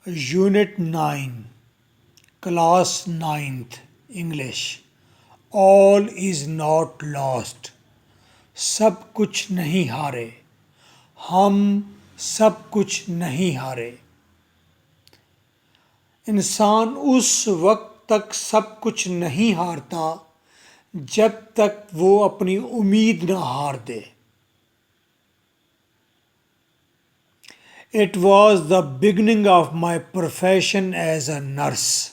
Unit 9, Class 9th, English. All is not lost. سب کچھ نہیں ہارے. ہم سب کچھ نہیں ہارے. انسان اس وقت تک سب کچھ نہیں ہارتا جب تک وہ اپنی امید نہ ہار دے. It was the beginning of my profession as a nurse.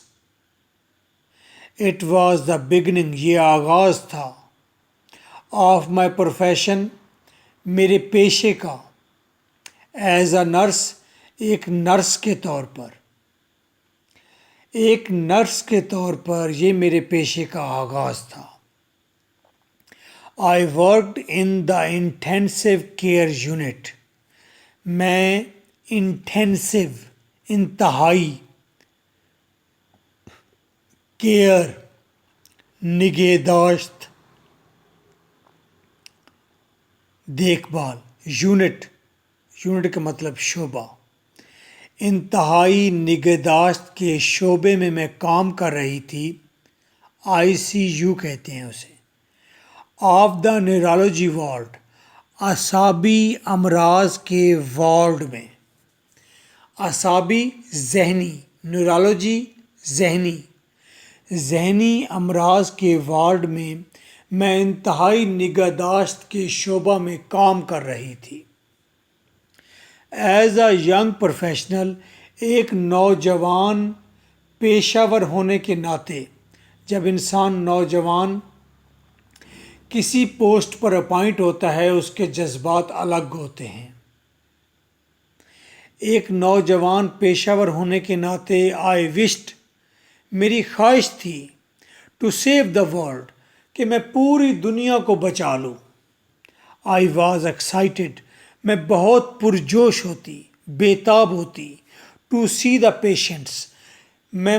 It was the beginning, یہ آغاز تھا. of my profession, میرے پیشے کا. as a nurse, ایک نرس کے طور پر. ایک نرس کے طور پر یہ میرے پیشے کا آغاز تھا. I worked in the intensive care unit. میں انٹینسو انتہائی کیئر نگہداشت دیکھ بھال یونٹ کا مطلب شعبہ انتہائی نگہداشت کے شعبے میں کام کر رہی تھی. ICU کہتے ہیں اسے. آف دا نیورولوجی وارڈ اعصابی امراض کے وارڈ میں. اعصابی ذہنی نیورولوجی ذہنی امراض کے وارڈ میں انتہائی نگہداشت کے شعبہ میں کام کر رہی تھی. ایز اے ینگ پروفیشنل ایک نوجوان پیشہ ور ہونے کے ناطے جب انسان نوجوان کسی پوسٹ پر اپائنٹ ہوتا ہے اس کے جذبات الگ ہوتے ہیں. ایک نوجوان پیشہ ور ہونے کے ناطے آئی وشڈ میری خواہش تھی ٹو سیو دا ورلڈ کہ میں پوری دنیا کو بچا لوں. آئی واز ایکسائٹیڈ میں بہت پرجوش ہوتی بیتاب ہوتی. ٹو سی دا پیشنٹس میں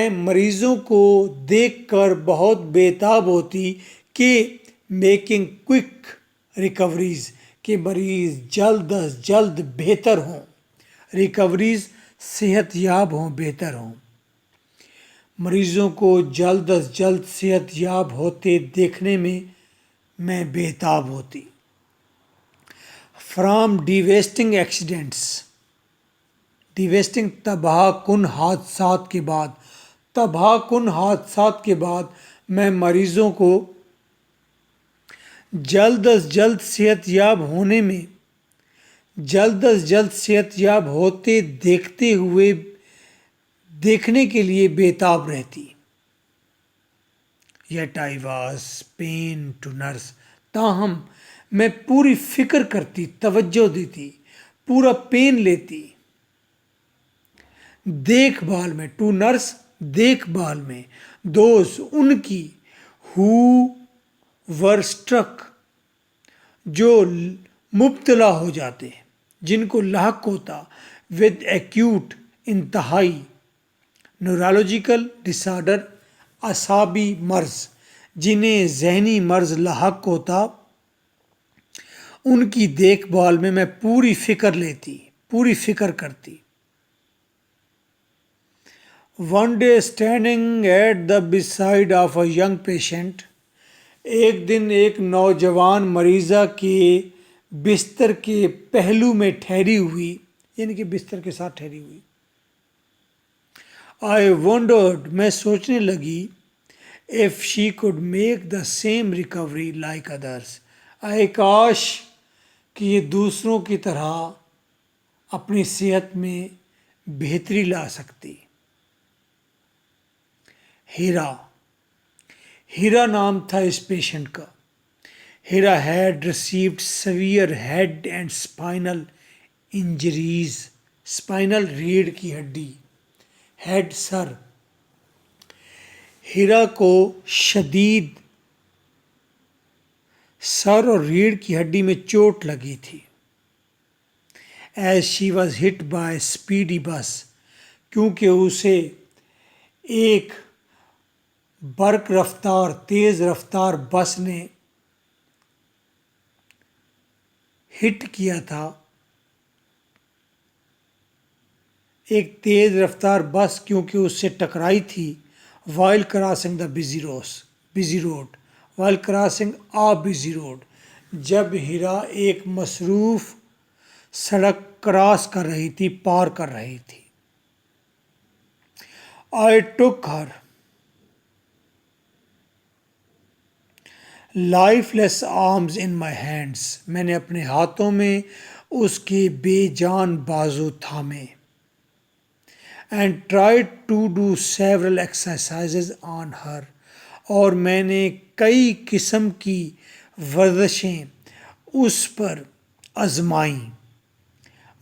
مریضوں کو دیکھ کر بہت بیتاب ہوتی کہ میکنگ کوئک ریکوریز کہ مریض جلد از جلد بہتر ہوں. ریکوریز صحت یاب ہوں بہتر ہوں. مریضوں کو جلد از جلد صحت یاب ہوتے دیکھنے میں بیتاب ہوتی. فرام ڈیویسٹنگ ایکسیڈنٹس ڈیویسٹنگ تباہ کن حادثات کے بعد میں مریضوں کو جلد از جلد صحت یاب ہوتے دیکھنے کے لیے بیتاب رہتی. Yet I was pain to nurse تاہم میں پوری فکر کرتی توجہ دیتی پورا پین لیتی. دیکھ بھال میں ٹو نرس دیکھ بھال میں دوز ان کی ہو ور اسٹرک جو مبتلا ہو جاتے جن کو لاحق ہوتا ود ایکیوٹ انتہائی نیورولوجیکل ڈس آرڈر اعصابی مرض جنہیں ذہنی مرض لاحق ہوتا ان کی دیکھ بھال میں پوری فکر کرتی. One day standing at the beside of a young patient ایک دن ایک نوجوان مریضہ کے بستر کے پہلو میں ٹھہری ہوئی یعنی کہ بستر کے ساتھ ٹھہری ہوئی. I wondered میں سوچنے لگی if she could make the same recovery like others اے کاش کہ یہ دوسروں کی طرح اپنی صحت میں بہتری لا سکتی. ہیرا نام تھا اس پیشنٹ کا. ہیرا had received severe head and spinal injuries. Spinal ریڑھ کی ہڈی ہیڈ سر. ہیرا کو شدید سر اور ریڑھ کی ہڈی میں چوٹ لگی تھی. As she was hit by speedy بس کیونکہ اسے ایک تیز رفتار بس نے ہٹ کیا تھا. ایک تیز رفتار بس کیونکہ اس سے ٹکرائی تھی while crossing the busy road while crossing a busy road جب ہیرا ایک مصروف سڑک کراس کر رہی تھی، پار کر رہی تھی. I took her lifeless arms in my hands. میں نے اپنے ہاتھوں میں اس کے بے جان بازو تھامے. And tried to do several exercises on her. اور میں نے کئی قسم کی ورزشیں اس پر آزمائیں.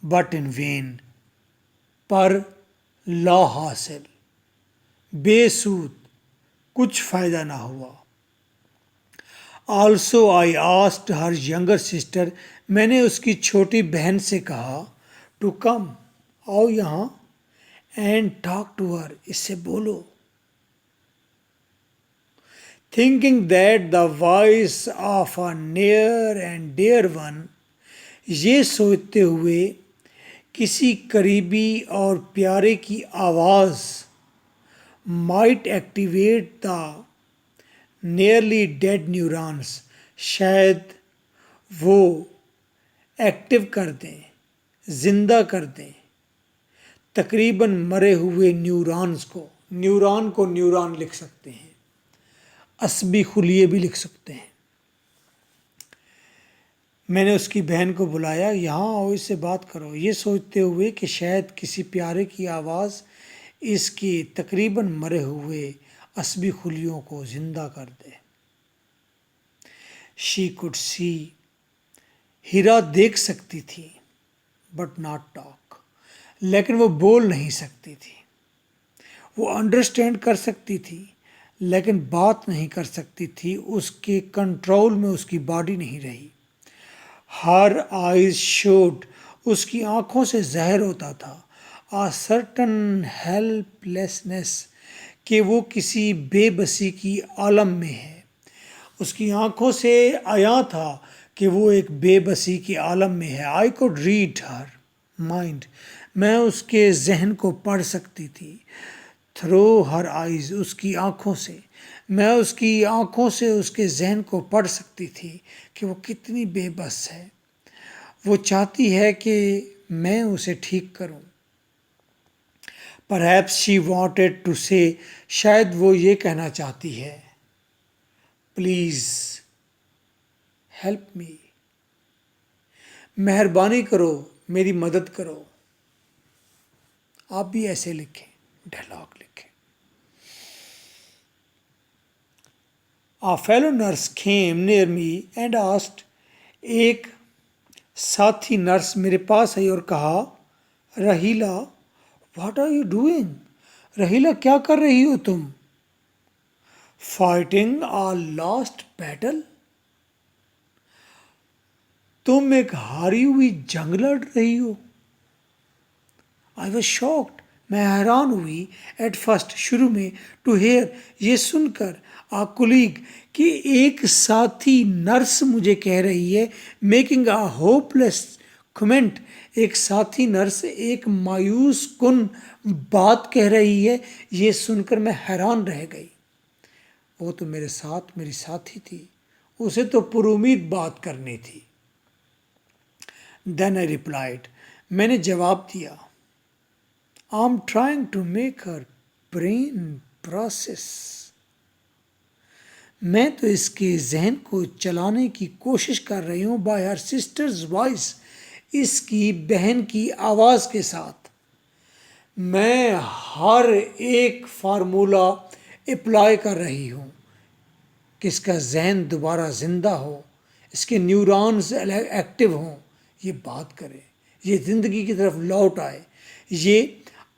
But in vain. پر لا حاصل. بے سود، کچھ فائدہ نہ ہوا. Also I asked her younger sister. میں نے اس کی چھوٹی بہن سے کہا to come. آؤ یہاں. And talk to her. اس سے بولو. Thinking that the voice of a near and dear one. یہ سوچتے ہوئے کسی قریبی اور پیارے کی آواز might activate the nearly dead neurons. شاید وہ ایکٹیو کر دیں، زندہ کر دیں تقریباً مرے ہوئے نیورانز کو. نیوران لکھ سکتے ہیں، عصبی خلیے بھی لکھ سکتے ہیں. میں نے اس کی بہن کو بلایا، یہاں آؤ، اس سے بات کرو، یہ سوچتے ہوئے کہ شاید کسی پیارے کی آواز اس کے تقریباً مرے ہوئے عصبی خلیوں کو زندہ کر دے. She could see. ہیرا دیکھ سکتی تھی بٹ ناٹ ٹاک. لیکن وہ بول نہیں سکتی تھی. وہ انڈرسٹینڈ کر سکتی تھی لیکن بات نہیں کر سکتی تھی. اس کے کنٹرول میں اس کی باڈی نہیں رہی. Her Is should. اس کی آنکھوں سے ظاہر ہوتا تھا a certain helplessness کہ وہ کسی بے بسی کی عالم میں ہے. اس کی آنکھوں سے عیاں تھا کہ وہ ایک بے بسی کی عالم میں ہے. I could read her mind. میں اس کے ذہن کو پڑھ سکتی تھی. through her eyes. اس کی آنکھوں سے. میں اس کی آنکھوں سے اس کے ذہن کو پڑھ سکتی تھی کہ وہ کتنی بے بس ہے. وہ چاہتی ہے کہ میں اسے ٹھیک کروں. Perhaps she wanted to say. شاید وہ یہ کہنا چاہتی ہے پلیز ہیلپ می. مہربانی کرو، میری مدد کرو. آپ بھی ایسے لکھیں، ڈائلاگ لکھیں. A fellow nurse came near me and asked. ایک ساتھی نرس میرے پاس آئی اور کہا رحیلہ واٹ آر یو ڈوئنگ. رحیلہ کیا کر رہی ہو تم. فائٹنگ آ لاسٹ بیٹل. تم ایک ہاری ہوئی جنگ لڑ رہی ہو. I was shocked. میں حیران ہوئی. At first. شروع میں. To hear. یہ سن کر. A colleague. کہ ایک ساتھی نرس مجھے کہہ رہی ہے. Making a hopeless comment. ایک ساتھی نرس ایک مایوس کن بات کہہ رہی ہے. یہ سن کر میں حیران رہ گئی. وہ تو میرے ساتھ میری ساتھی تھی، اسے تو پر امید بات کرنی تھی. Then I replied. میں نے جواب دیا I'm trying to make her brain process. میں تو اس کے ذہن کو چلانے کی کوشش کر رہی ہوں by her sister's voice. اس کی بہن کی آواز کے ساتھ. میں ہر ایک فارمولہ اپلائی کر رہی ہوں کہ اس کا ذہن دوبارہ زندہ ہو، اس کے نیورونز ایکٹیو ہوں، یہ بات کرے، یہ زندگی کی طرف لوٹ آئے، یہ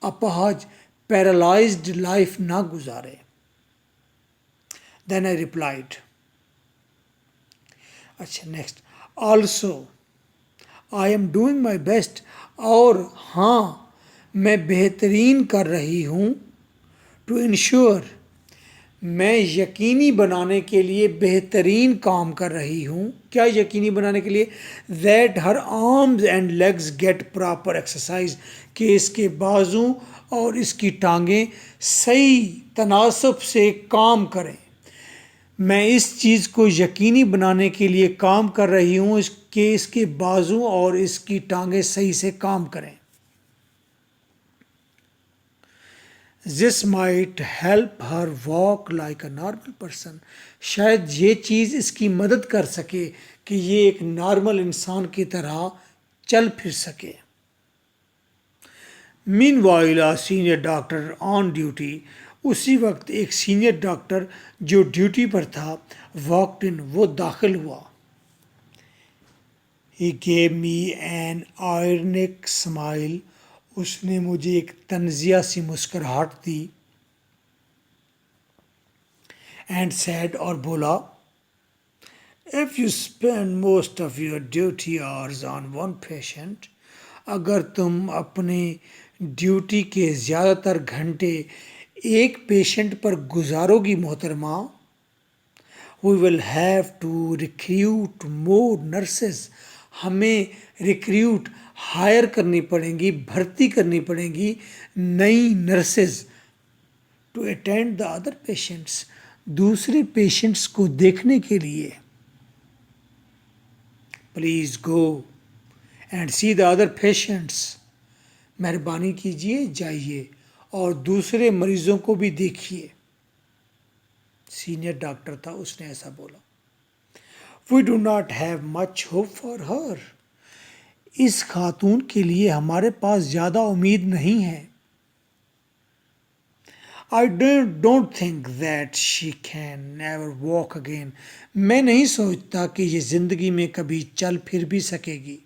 اپاہج پیرالائزڈ لائف نہ گزارے. Then I replied. اچھا next. Also I am doing my best. اور ہاں میں بہترین کر رہی ہوں. To ensure. میں یقینی بنانے کے لیے بہترین کام کر رہی ہوں. کیا یقینی بنانے کے لیے؟ That her arms and legs get proper exercise, کہ اس کے بازو اور اس کی ٹانگیں صحیح تناسب سے کام کریں. میں اس چیز کو یقینی بنانے کے لیے کام کر رہی ہوں کہ اس کے بازو اور اس کی ٹانگیں صحیح سے کام کریں. This might help her walk like a normal person. شاید یہ چیز اس کی مدد کر سکے کہ یہ ایک نارمل انسان کی طرح چل پھر سکے. Meanwhile, a senior doctor on duty, اسی وقت ایک سینئر ڈاکٹر جو ڈیوٹی پر تھا walked in، وہ داخل ہوا. He gave me an ironic smile. اس نے مجھے ایک طنزیہ سی مسکراہٹ دی. And said، اور بولا، if you spend most of your duty hours on one patient، اگر تم اپنے ڈیوٹی کے زیادہ تر گھنٹے ایک پیشنٹ پر گزارو گی محترمہ، we will have to recruit more nurses، ہمیں ریکریوٹ ہائر کرنی پڑیں گی، بھرتی کرنی پڑیں گی نئی nurses to attend the other patients, دوسرے پیشنٹس کو دیکھنے کے لیے. Please go and see the other patients, مہربانی کیجیے جائیے اور دوسرے مریضوں کو بھی دیکھیے. سینئر ڈاکٹر تھا، اس نے ایسا بولا. We do not have much hope for her، اس خاتون کے لیے ہمارے پاس زیادہ امید نہیں ہے. I don't think that she can ever walk again، میں نہیں سوچتا کہ یہ زندگی میں کبھی چل پھر بھی سکے گی.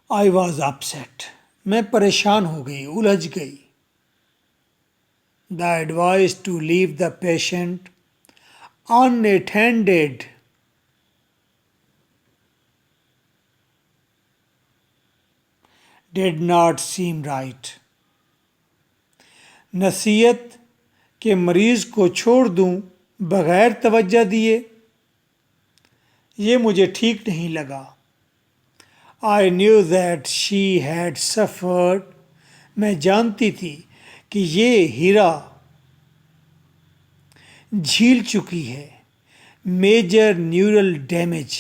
I was upset، میں پریشان ہو گئی، الجھ گئی. The advice to leave the patient unattended did not seem right، نصیحت کہ مریض کو چھوڑ دوں بغیر توجہ دیے، یہ مجھے ٹھیک نہیں لگا. I knew that she had suffered، میں جانتی تھی کہ یہ ہیرا جھیل چکی ہے میجر نیورل ڈیمیج،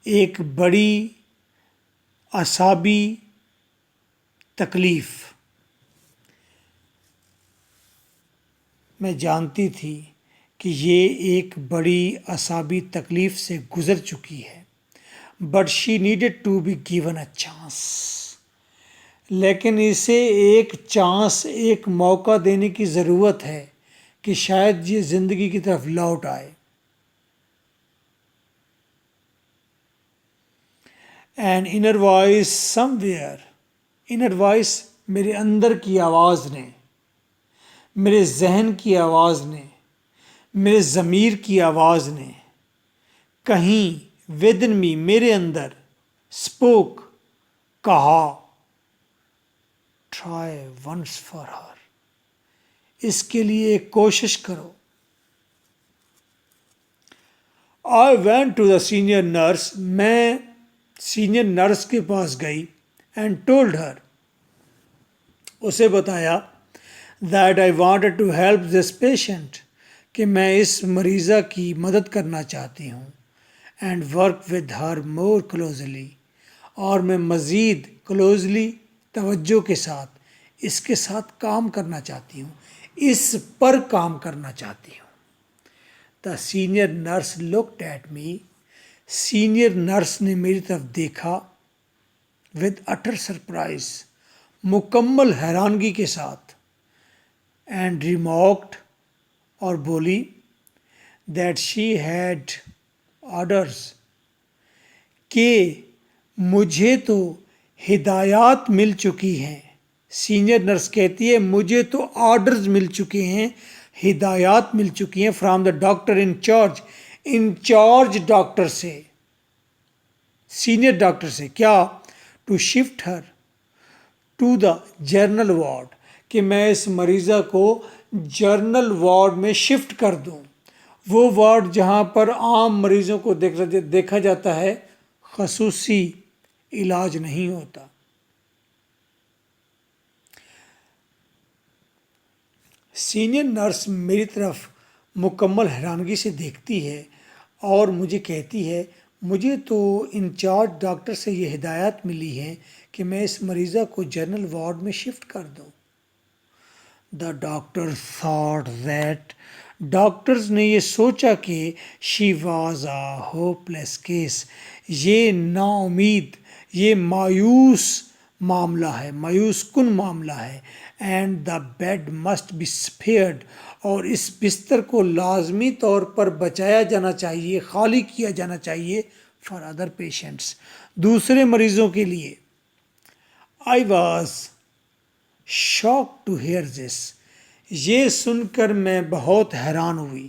ایک بڑی اعصابی تکلیف. میں جانتی تھی کہ یہ ایک بڑی اعصابی تکلیف سے گزر چکی ہے. But she needed to be given a chance, لیکن اسے ایک چانس، ایک موقع دینے کی ضرورت ہے کہ شاید یہ زندگی کی طرف لوٹ آئے. An inner voice somewhere، inner voice میرے اندر کی آواز نے، میرے ذہن کی آواز نے، میرے ضمیر کی آواز نے کہیں within me، میرے اندر spoke، کہا، try once for her، اس کے لیے ایک کوشش کرو. I went to the senior nurse، میں سینئر نرس کے پاس گئی. and told her، اسے بتایا that I wanted to help this patient، کہ میں اس مریضہ کی مدد کرنا چاہتی ہوں. and work with her more closely، اور میں مزید کلوزلی، توجہ کے ساتھ اس کے ساتھ کام کرنا چاہتی ہوں، اس پر کام کرنا چاہتی ہوں. The senior nurse looked at me، senior nurse نے میری طرف دیکھا with utter surprise، مکمل حیرانگی کے ساتھ. and remarked، اور بولی that she had orders، کہ مجھے تو ہدایات مل چکی ہیں. سینئر نرس کہتی ہے مجھے تو آرڈرز مل چکے ہیں، ہدایات مل چکی ہیں from the doctor incharge doctor سے، سینئر ڈاکٹر سے. کیا؟ to shift her to the general ward, کہ میں اس مریضہ کو جرنل وارڈ میں شفٹ کر دوں، وہ وارڈ جہاں پر عام مریضوں کو دیکھا جاتا ہے، خصوصی علاج نہیں ہوتا۔ سینئر نرس میری طرف مکمل حیرانگی سے دیکھتی ہے اور مجھے کہتی ہے، مجھے تو انچارج ڈاکٹر سے یہ ہدایت ملی ہے کہ میں اس مریضہ کو جنرل وارڈ میں شفٹ کر دوں۔ The doctor thought that doctors نے یہ سوچا کہ she was a hopeless case، یہ نا امید، یہ مایوس معاملہ ہے، مایوس کن معاملہ ہے، and the bed must be spared، اور اس بستر کو لازمی طور پر بچایا جانا چاہیے، خالی کیا جانا چاہیے فار ادر پیشنٹس، دوسرے مریضوں کے لیے۔ I was shocked to hear this، یہ سن کر میں بہت حیران ہوئی۔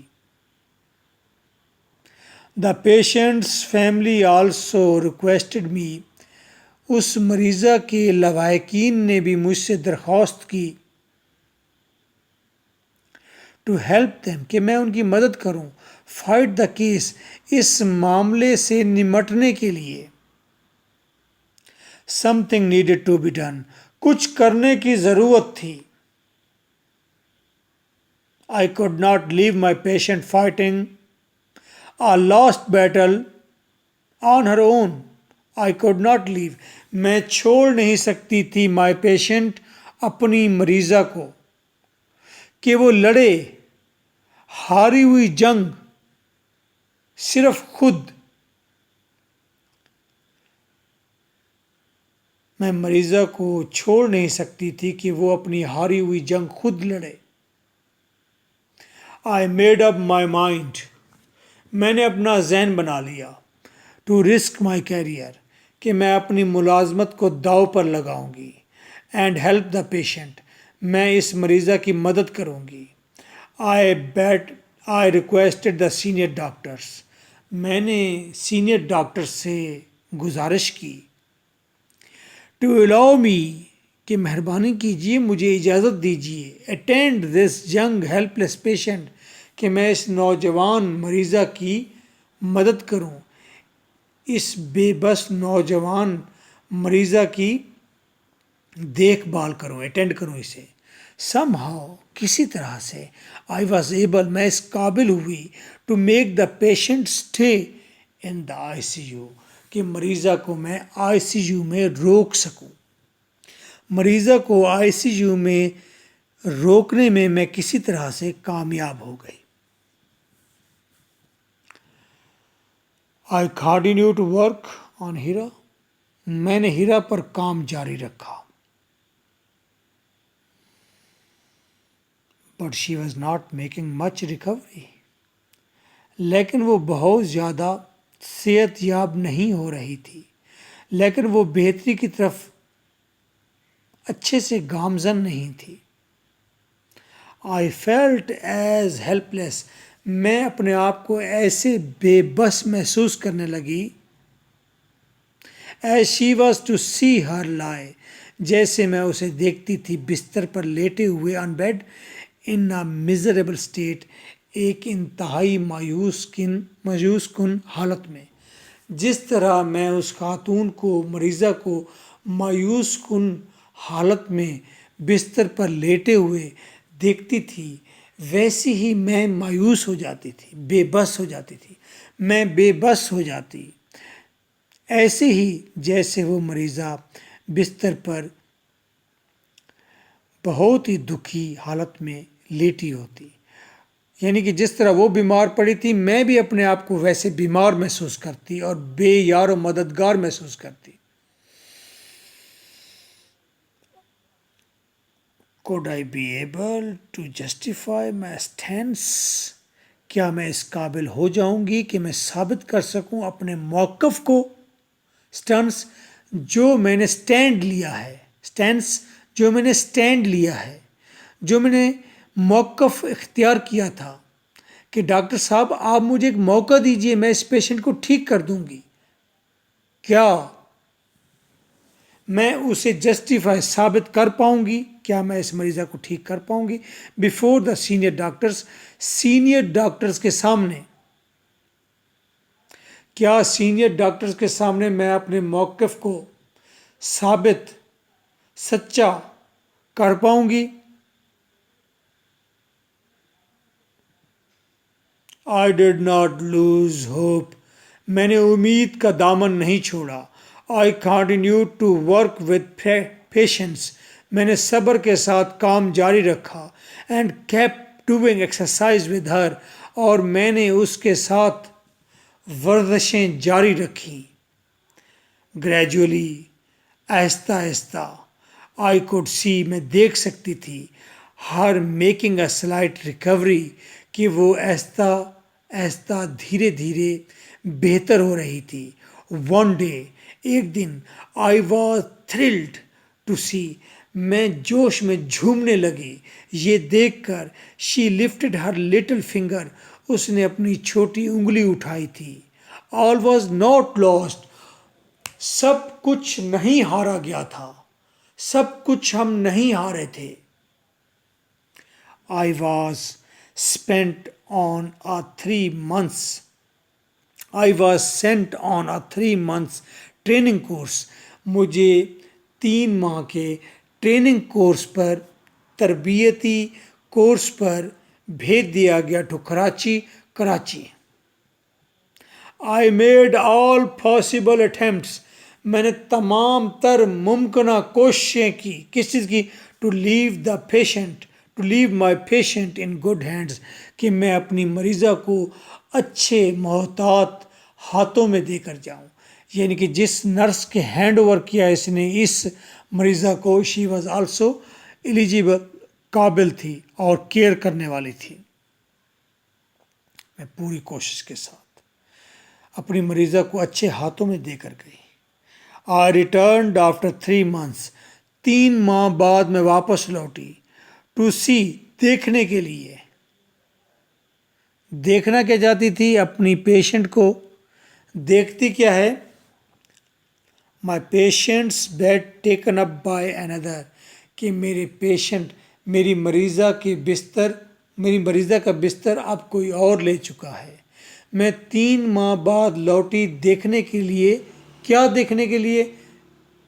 The patient's family also requested me، اس مریضہ کے لواحقین نے بھی مجھ سے درخواست کی to help them، کہ میں ان کی مدد کروں، fight the case، اس معاملے سے نمٹنے کے لیے۔ something needed to be done، کچھ کرنے کی ضرورت تھی۔ I could not leave my patient fighting a lost battle on her own، I could not leave، میں چھوڑ نہیں سکتی تھی my patient، اپنی مریضہ کو، کہ وہ لڑے ہاری ہوئی جنگ صرف خود۔ میں مریضہ کو چھوڑ نہیں سکتی تھی کہ وہ اپنی ہاری ہوئی جنگ خود لڑے۔ I made up my mind، میں نے اپنا ذہن بنا لیا to risk my career، کہ میں اپنی ملازمت کو داؤ پر لگاؤں گی، and help the patient، میں اس مریضہ کی مدد کروں گی۔ I requested the senior doctors، میں نے سینئر ڈاکٹر سے گزارش کی to allow me، کہ مہربانی کیجیے مجھے اجازت دیجیے attend this young helpless patient، کہ میں اس نوجوان مریضہ کی مدد کروں، اس بے بس نوجوان مریضہ کی دیکھ بھال کروں، اٹینڈ کروں اسے۔ somehow، کسی طرح سے I was able، میں اس قابل ہوئی to make the patient stay in the ICU، کہ مریضہ کو میں ICU میں روک سکوں۔ مریضہ کو ICU میں روکنے میں میں کسی طرح سے کامیاب ہو گئی۔ I continued to work on ہیرا، میں نے ہیرا پر کام جاری رکھا۔ But she was not making much recovery، لیکن وہ بہت زیادہ صحت یاب نہیں ہو رہی تھی، لیکن وہ بہتری کی طرف اچھے سے گامزن نہیں تھی۔ I felt as helpless، میں اپنے آپ کو ایسے بے بس محسوس کرنے لگی as she was to see her lie، جیسے میں اسے دیکھتی تھی بستر پر لیٹے ہوئے on bed in a miserable state، ایک انتہائی مایوس کن حالت میں۔ جس طرح میں اس خاتون کو، مریضہ کو مایوس کن حالت میں بستر پر لیٹے ہوئے دیکھتی تھی، ویسی ہی میں مایوس ہو جاتی تھی، بے بس ہو جاتی تھی، میں بے بس ہو جاتی، ایسے ہی جیسے وہ مریضہ بستر پر بہت ہی دکھی حالت میں لیٹی ہوتی، یعنی کہ جس طرح وہ بیمار پڑی تھی میں بھی اپنے آپ کو ویسے بیمار محسوس کرتی اور بے یار و مددگار محسوس کرتی۔ Could I be able to justify my stance، کیا میں اس قابل ہو جاؤں گی کہ میں ثابت کر سکوں اپنے موقف کو، سٹانس جو میں نے سٹینڈ لیا ہے، سٹینس جو میں نے سٹینڈ لیا ہے، جو میں نے موقف اختیار کیا تھا کہ ڈاکٹر صاحب آپ مجھے ایک موقع دیجئے، میں اس پیشنٹ کو ٹھیک کر دوں گی۔ کیا میں اسے جسٹیفائی ثابت کر پاؤں گی؟ کیا میں اس مریضہ کو ٹھیک کر پاؤں گی؟ Before the senior doctors, senior doctors کے سامنے، کیا سینئر ڈاکٹرز کے سامنے میں اپنے موقف کو ثابت، سچا کر پاؤں گی؟ I did not lose hope. میں نے امید کا دامن نہیں چھوڑا. I continued to work with patience. میں نے صبر کے ساتھ کام جاری رکھا. And kept doing exercise with her. اور میں نے اس کے ساتھ ورزشیں جاری رکھی. Gradually, آہستہ آہستہ I could see، میں دیکھ سکتی تھی، her making a slight recovery، کہ وہ آہستہ آہستہ دھیرے دھیرے بہتر ہو رہی تھی. One day، ایک دن، I was thrilled to see، میں جوش میں جھومنے لگی یہ دیکھ کر. She lifted her little finger، اس نے اپنی چھوٹی انگلی اٹھائی تھی. All was not lost، سب کچھ نہیں ہارا گیا تھا، سب کچھ ہم نہیں ہارے تھے. I was spent on a 3 months I was sent on a 3 months training course. مجھے 3 ماہ کے ٹریننگ کورس پر، تربیتی کورس پر بھیج دیا گیا to Karachi. I made all possible attempts، میں نے تمام تر ممکنہ کوششیں کی. کس چیز کی؟ To leave my patient in good hands, کہ میں اپنی مریضہ کو اچھے محتاط ہاتھوں میں دے کر جاؤں. یعنی کہ جس نرس کے ہینڈ اوور کیا اس نے اس مریضہ کو، شی واز آلسو ایلیجیبل، قابل تھی اور کیئر کرنے والی تھی. میں پوری کوشش کے ساتھ اپنی مریضہ کو اچھے ہاتھوں میں دے کر گئی. I returned after 3 months، 3 ماہ بعد میں واپس لوٹی. ٹو سی، دیکھنے کے لیے. دیکھنا کیا چاہتی تھی؟ اپنی پیشنٹ کو. دیکھتی کیا ہے؟ My patients bed taken up by another، کہ میرے پیشنٹ، میری مریضہ کا بستر اب کوئی اور لے چکا ہے. میں 3 ماہ بعد لوٹی دیکھنے کے لیے. کیا دیکھنے کے لیے؟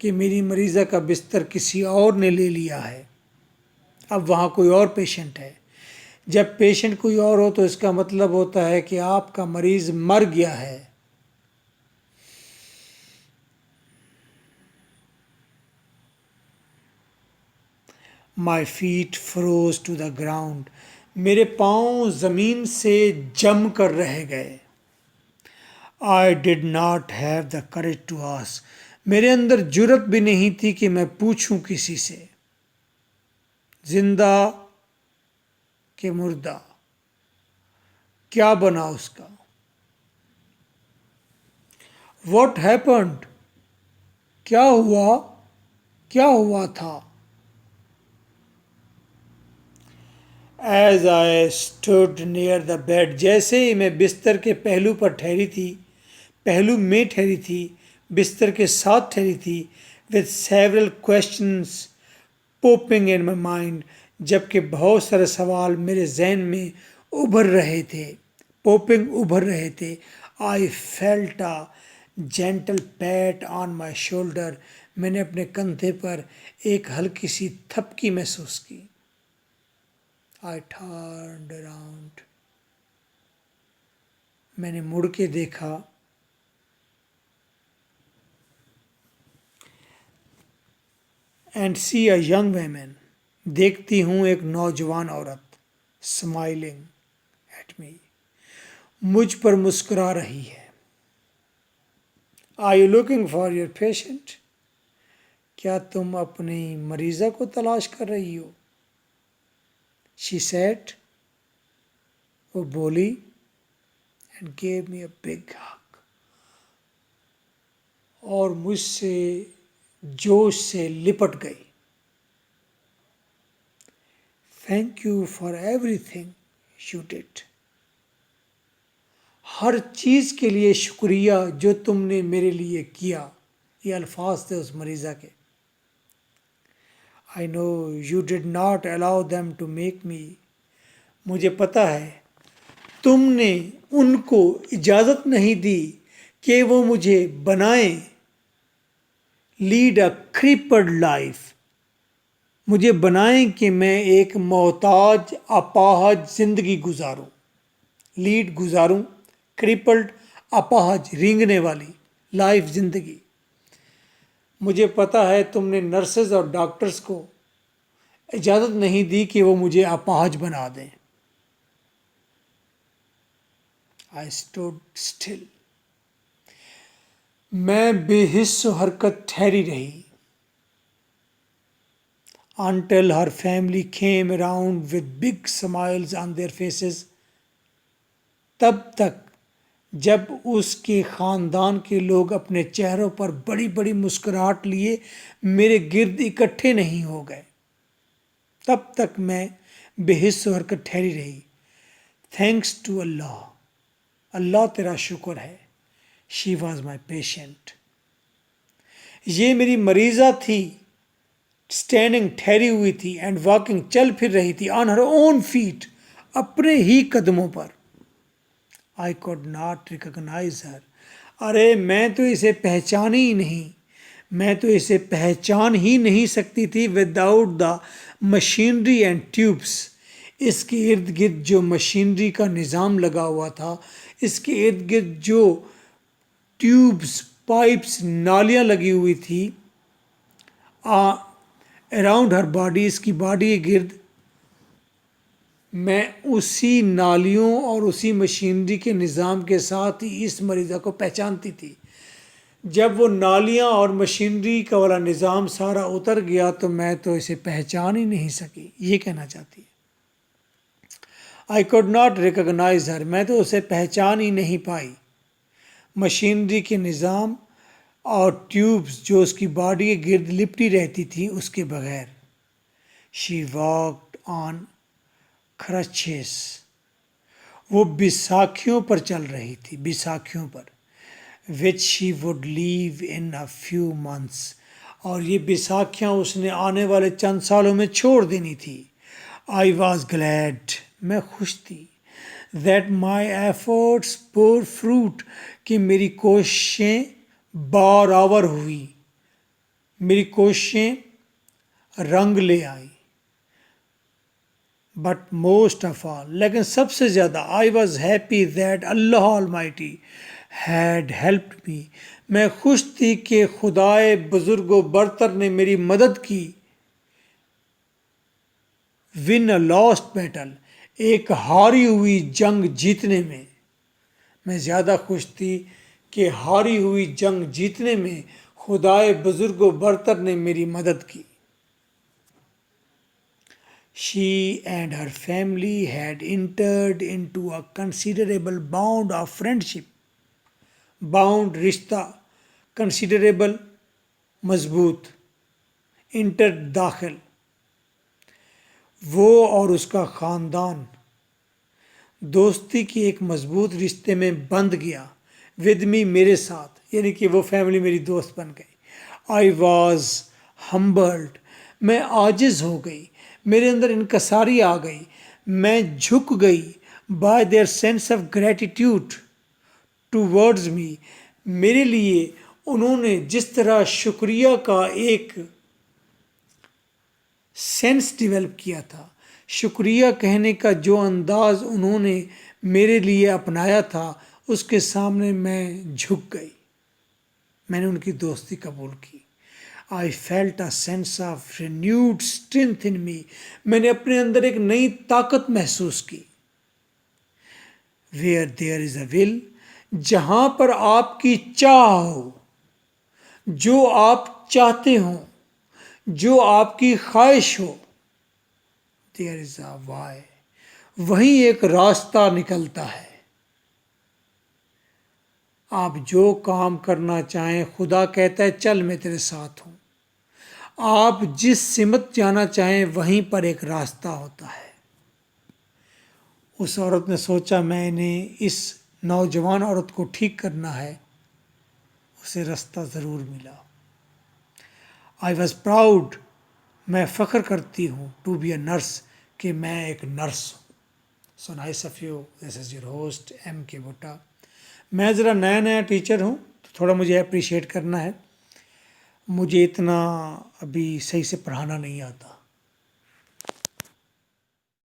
کہ میری مریضہ کا بستر کسی اور نے لے لیا ہے، اب وہاں کوئی اور پیشنٹ ہے. جب پیشنٹ کوئی اور ہو تو اس کا مطلب ہوتا ہے کہ آپ کا مریض مر گیا ہے. My feet froze to the ground، میرے پاؤں زمین سے جم کر رہ گئے. I did not have the courage to ask، میرے اندر جرأت بھی نہیں تھی کہ میں پوچھوں کسی سے. زندہ کہ مردہ، کیا بنا اس کا؟ What happened، کیا ہوا تھا؟ As I stood near the bed، جیسے ہی میں بستر کے پہلو میں ٹھہری تھی، بستر کے ساتھ ٹھہری تھی. with several questions popping in my mind، جبکہ بہت سارے سوال میرے ذہن میں ابھر رہے تھے. I felt a gentle pat on my shoulder، میں نے اپنے کندھے پر ایک ہلکی سی تھپکی محسوس کی. I turned around، میں نے مڑ کے دیکھا. And see a young woman، دیکھتی ہوں ایک نوجوان عورت. Smiling at me، مجھ پر مسکرا رہی ہے. Are you looking for your patient، کیا تم اپنی مریضہ کو تلاش کر رہی ہو؟ She said، وہ بولی. And gave me a big hug، اور مجھ سے جوش سے لپٹ گئی. Thank you for everything you did، ہر چیز کے لیے شکریہ جو تم نے میرے لیے کیا. یہ الفاظ تھے اس مریضہ کے. I know you did not allow them to make me. مجھے پتہ ہے تم نے ان کو اجازت نہیں دی کہ وہ مجھے بنائیں. Led a crippled life. مجھے بنائیں کہ میں ایک محتاج اپاہج زندگی گزاروں. لیڈ گزاروں، کریپلڈ اپاہج رینگنے والی لائف زندگی. مجھے پتہ ہے تم نے نرسز اور ڈاکٹرز کو اجازت نہیں دی کہ وہ مجھے اپاہج بنا دیں. I stood still. میں بے حس و حرکت ٹھہری رہی. Until her family came around with big smiles on their faces. تب تک جب اس کے خاندان کے لوگ اپنے چہروں پر بڑی بڑی مسکراہٹ لیے میرے گرد اکٹھے نہیں ہو گئے. تب تک میں بے حس و حرکت ٹھہری رہی. تھینکس ٹو اللہ. اللہ تیرا شکر ہے. She was my patient. یہ میری مریضہ تھی. اسٹینڈنگ ٹھہری ہوئی تھی. اینڈ واکنگ چل پھر رہی تھی. آن ہر اون فیٹ اپنے ہی قدموں پر. آئی کوڈ ناٹ ریکگنائز ہر. ارے میں تو اسے پہچانی ہی نہیں. میں تو اسے پہچان ہی نہیں سکتی تھی without the machinery and tubes. اس کے ارد گرد جو مشینری کا نظام لگا ہوا تھا، اس کے ارد گرد جو ٹیوبس، پائپس، نالیاں لگی ہوئی تھی اراؤنڈ ہر باڈی، اس کی باڈی کے گرد، میں اسی نالیوں اور اسی مشینری کے نظام کے ساتھ ہی اس مریضہ کو پہچانتی تھی. جب وہ نالیاں اور مشینری کا والا نظام سارا اتر گیا تو میں تو اسے پہچان ہی نہیں سکی. یہ کہنا چاہتی ہے. آئی کوڈ ناٹ ریکگنائز ہر. میں تو اسے پہچان ہی نہیں پائی. مشینری کے نظام اور ٹیوبس جو اس کی باڈی کے گرد لپٹی رہتی تھی اس کے بغیر. She walked on crutches. وہ بیساکھیوں پر چل رہی تھی. بیساکھیوں پر. Which she would leave in a few months. اور یہ بیساکھیاں اس نے آنے والے چند سالوں میں چھوڑ دینی تھی. I was glad. میں خوش تھی. That my efforts bore fruit. کہ میری کوششیں بارآور ہوئی. میری کوششیں رنگ لے آئیں. بٹ موسٹ آف آل، لیکن سب سے زیادہ، I was happy that Allah almighty had helped me. میں خوش تھی کہ خدائے بزرگ و برتر نے میری مدد کی. ون اے لاسٹ بیٹل. ایک ہاری ہوئی جنگ جیتنے میں. میں زیادہ خوش تھی کہ ہاری ہوئی جنگ جیتنے میں خدائے بزرگ و برتر نے میری مدد کی. She and her family had entered into a considerable bond of friendship. Bound رشتہ، considerable مضبوط، انٹر داخل. وہ اور اس کا خاندان دوستی کی ایک مضبوط رشتے میں بندھ گیا. ود می، میرے ساتھ، یعنی کہ وہ فیملی میری دوست بن گئی. I was humbled. میں عاجز ہو گئی. میرے اندر انکساری آ گئی. میں جھک گئی. By their sense of gratitude towards me. میرے لیے انہوں نے جس طرح شکریہ کا ایک سینس ڈیولپ کیا تھا، شکریہ کہنے کا جو انداز انہوں نے میرے لیے اپنایا تھا، اس کے سامنے میں جھک گئی. میں نے ان کی دوستی قبول کی. I felt a sense of renewed strength in me. میں نے اپنے اندر ایک نئی طاقت محسوس کی. Where there is a will. جہاں پر آپ کی چاہ ہو، جو آپ چاہتے ہوں، جو آپ کی خواہش ہو، there is a why. وہیں ایک راستہ نکلتا ہے. آپ جو کام کرنا چاہیں، خدا کہتا ہے چل میں تیرے ساتھ ہوں. آپ جس سمت جانا چاہیں وہیں پر ایک راستہ ہوتا ہے. اس عورت نے سوچا میں نے اس نوجوان عورت کو ٹھیک کرنا ہے. اسے راستہ ضرور ملا. I was proud. میں فخر کرتی ہوں ٹو بی اے نرس کہ میں ایک نرس ہوں. So nice of you. This is your host M K Bhatta. میں ذرا نیا ٹیچر ہوں تو تھوڑا مجھے اپریشیٹ کرنا ہے. مجھے اتنا ابھی صحیح سے پڑھانا نہیں آتا.